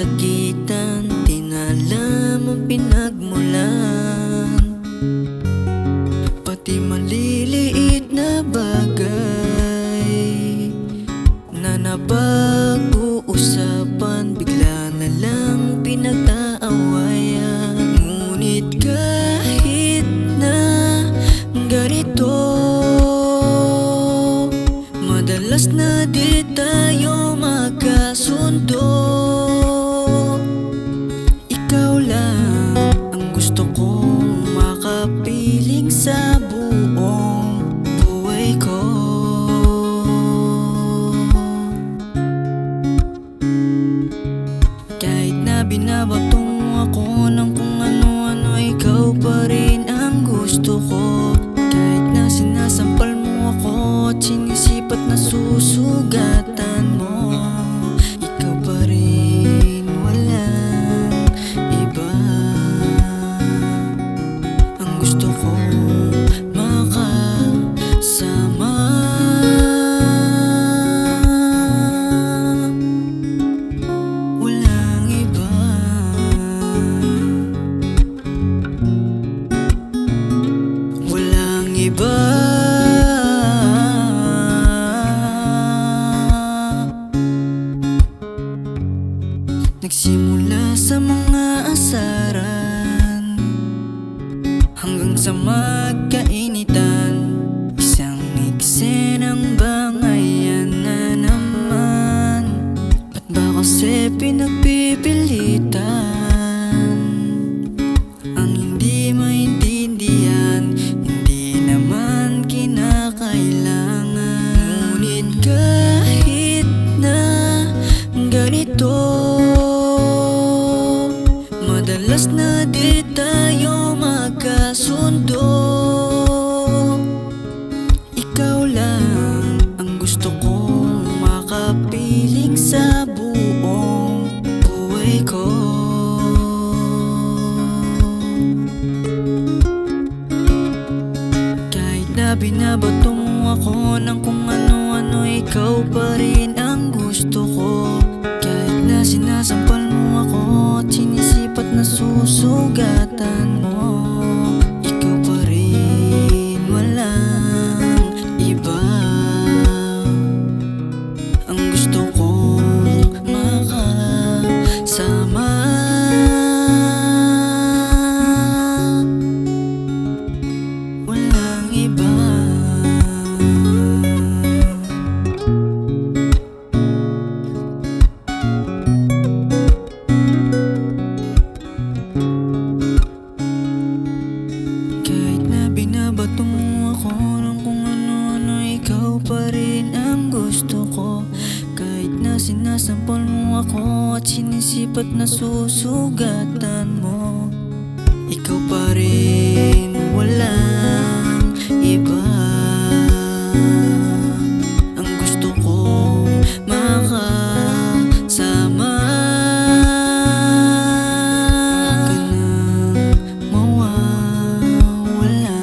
sakitan, tinalam ang pinagmulan. Pati maliliit na bagay na napag-uusapan, bigla na lang pinag-aawayan. Ngunit kahit na ganito, madalas na di tayo magkasundo. Ikaw lang ang gusto kong makapiling sa buong buhay ko. Kahit na binabato mo ako ng kung ano-ano, ikaw pa rin ang gusto ko. Kahit na sinasampal mo ako at sinisipat na susugatan mo, ikaw pa rin, walang iba. Ang gusto ko makasama, walang iba. Walang iba. Nagsimula sa mga asaran hanggang sa magkainitan, isang eksenang bangayan na naman. Ba't ba kasi pinagpipilitan ang hindi maintindihan? Hindi naman kinakailangan. Ngunit kahit na ganito, madalas na di tayo magkasundo. Ikaw lang ang gusto kong makapiling sa buong buhay ko. Kahit na binabato mo ako ng kung ano-ano, ikaw pa rin ang gusto ko. Kahit na sinasampal mo ako at sinisipat na susugatan mo, ikaw pa rin, walang iba. Ang gusto kong makasama, walang iba. Binabato mo ako ng kung ano-ano, ikaw pa rin ang gusto ko. Kahit na sinasampal mo ako at sinisipat na susugatan mo, ikaw pa rin, walang iba. Ang gusto kong makasama, huwag ka nang mawawala.